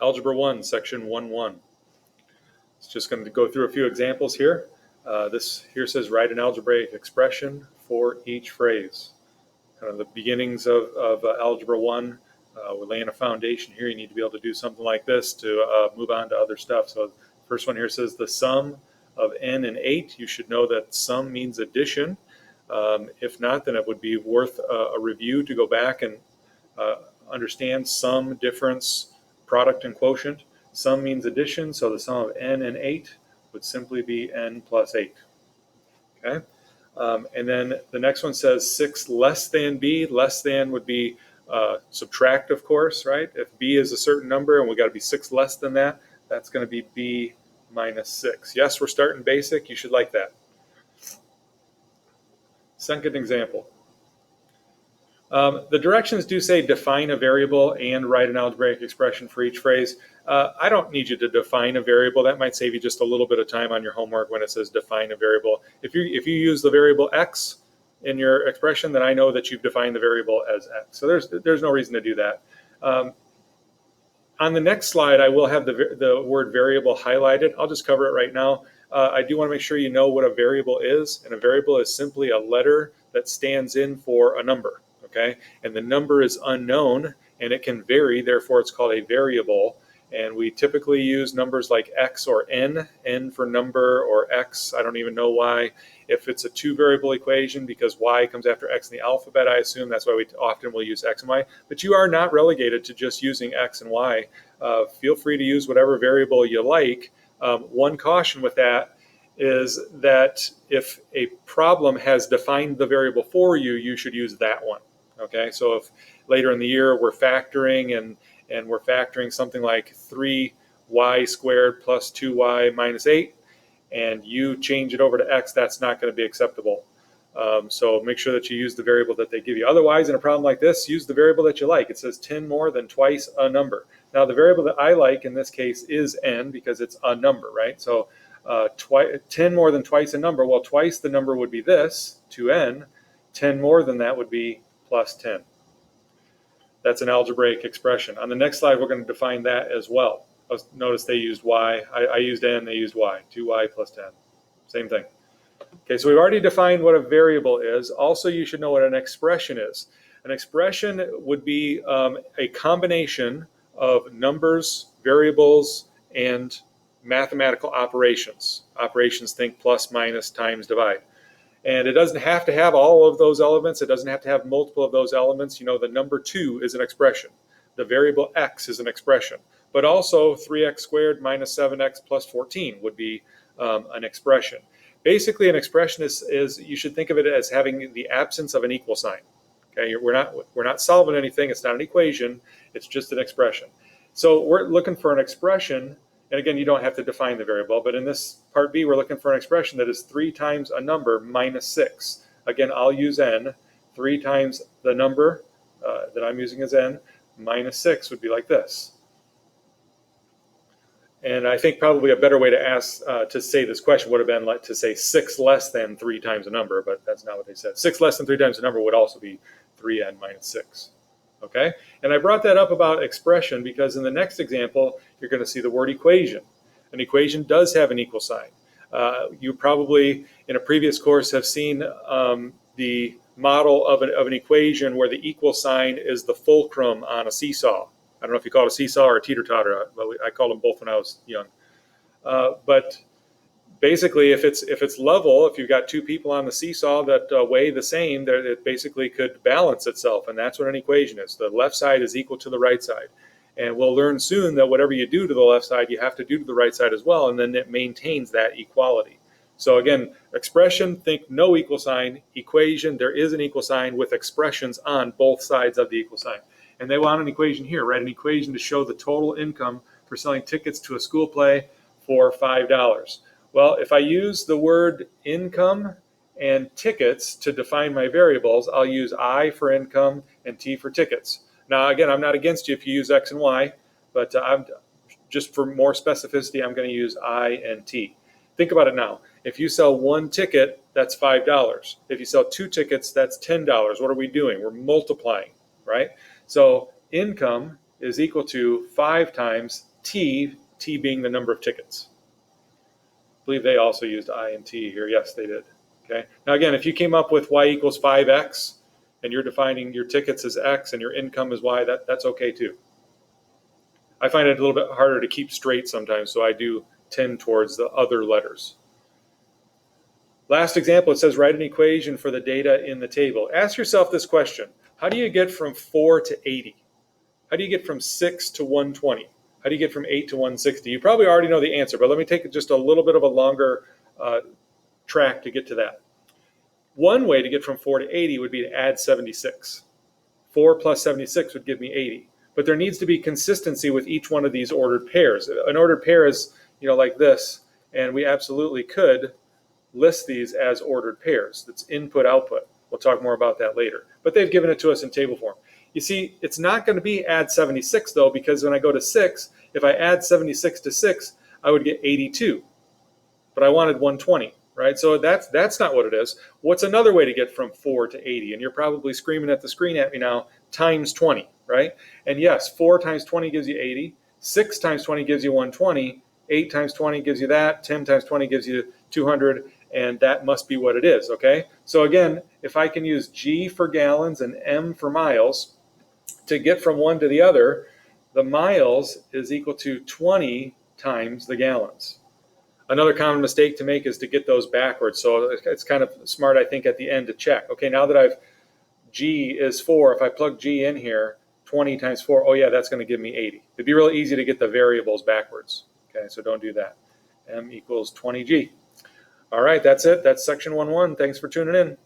Algebra 1, Section 1.1. It's just going to go through a few examples here. This here says write an algebraic expression for each phrase. Kind of the beginnings of Algebra 1. We're laying a foundation here. You need to be able to do something like this to move on to other stuff. So the first one here says the sum of n and 8. You should know that sum means addition. If not, then it would be worth a review to go back and understand sum, difference, product, and quotient. Sum means addition, so the sum of n and 8 would simply be n plus 8. Okay, and then the next one says 6 less than b. Less than would be subtract, of course, right? If b is a certain number and we got to be 6 less than that, that's going to be b minus 6. Yes, we're starting basic. You should like that. Second example. The directions do say define a variable and write an algebraic expression for each phrase. I don't need you to define a variable. That might save you just a little bit of time on your homework when it says define a variable. If you use the variable x in your expression, then I know that you've defined the variable as x. So there's no reason to do that. On the next slide, I will have the word variable highlighted. I'll just cover it right now. I do want to make sure you know what a variable is, and a variable is simply a letter that stands in for a number. Okay, and the number is unknown and it can vary, therefore it's called a variable. And we typically use numbers like x or n for number, or x, I don't even know why. If it's a two variable equation, because y comes after x in the alphabet, I assume that's why we often will use x and y. But you are not relegated to just using x and y. Feel free to use whatever variable you like. One caution with that is that if a problem has defined the variable for you, you should use that one. Okay, so if later in the year we're factoring and we're factoring something like 3y squared plus 2y minus 8, and you change it over to x, that's not going to be acceptable. So make sure that you use the variable that they give you. Otherwise, in a problem like this, use the variable that you like. It says 10 more than twice a number. Now, the variable that I like in this case is n, because it's a number, right? So 10 more than twice a number. Well, twice the number would be this, 2n. 10 more than that would be plus 10. That's an algebraic expression. On the next slide, we're going to define that as well. Notice they used y. I used n, they used y. 2y plus 10. Same thing. Okay, so we've already defined what a variable is. Also, you should know what an expression is. An expression would be a combination of numbers, variables, and mathematical operations. Operations, think plus, minus, times, divide. And it doesn't have to have all of those elements. It doesn't have to have multiple of those elements. You know, the number 2 is an expression. The variable x is an expression. But also 3x squared minus 7x plus 14 would be an expression. Basically, an expression is you should think of it as having the absence of an equal sign. Okay, we're not solving anything. It's not an equation. It's just an expression. So we're looking for an expression. And again, you don't have to define the variable, but in this part B, we're looking for an expression that is 3 times a number minus 6. Again, I'll use n. 3 times the number that I'm using as n minus 6 would be like this. And I think probably a better way to ask to say this question would have been like to say 6 less than 3 times a number, but that's not what they said. 6 less than 3 times a number would also be 3n minus 6. Okay, and I brought that up about expression because in the next example, you're going to see the word equation. An equation does have an equal sign. You probably, in a previous course, have seen the model of an equation where the equal sign is the fulcrum on a seesaw. I don't know if you call it a seesaw or a teeter-totter, but I called them both when I was young. But basically, if it's level, if you've got two people on the seesaw that weigh the same, it basically could balance itself, and that's what an equation is. The left side is equal to the right side. And we'll learn soon that whatever you do to the left side, you have to do to the right side as well, and then it maintains that equality. So again, expression, think no equal sign. Equation, there is an equal sign with expressions on both sides of the equal sign. And they want an equation here, right? An equation to show the total income for selling tickets to a school play for $5. Well, if I use the word income and tickets to define my variables, I'll use I for income and T for tickets. Now, again, I'm not against you if you use X and Y, but just for more specificity, I'm going to use I and T. Think about it now. If you sell one ticket, that's $5. If you sell 2 tickets, that's $10. What are we doing? We're multiplying, right? So income is equal to 5 times t, t being the number of tickets. I believe they also used I and t here. Yes, they did. Okay. Now again, if you came up with y equals 5x and you're defining your tickets as x and your income as y, that's okay too. I find it a little bit harder to keep straight sometimes, so I do tend towards the other letters. Last example, it says write an equation for the data in the table. Ask yourself this question. How do you get from 4 to 80? How do you get from 6 to 120? How do you get from 8 to 160? You probably already know the answer, but let me take just a little bit of a longer track to get to that. One way to get from 4 to 80 would be to add 76. 4 plus 76 would give me 80. But there needs to be consistency with each one of these ordered pairs. An ordered pair is, like this, and we absolutely could list these as ordered pairs. That's input, output. We'll talk more about that later. But they've given it to us in table form. You see, it's not going to be add 76, though, because when I go to 6, if I add 76 to 6, I would get 82. But I wanted 120, right? So that's not what it is. What's another way to get from 4 to 80? And you're probably screaming at the screen at me now, times 20, right? And yes, 4 times 20 gives you 80. 6 times 20 gives you 120. 8 times 20 gives you that. 10 times 20 gives you 200. And that must be what it is, okay? So again, if I can use G for gallons and M for miles to get from one to the other, the miles is equal to 20 times the gallons. Another common mistake to make is to get those backwards. So it's kind of smart, I think, at the end to check. Okay, now that G is 4, if I plug G in here, 20 times 4, oh yeah, that's going to give me 80. It'd be really easy to get the variables backwards. Okay, so don't do that. M equals 20G. All right, that's it. That's section 1.1. Thanks for tuning in.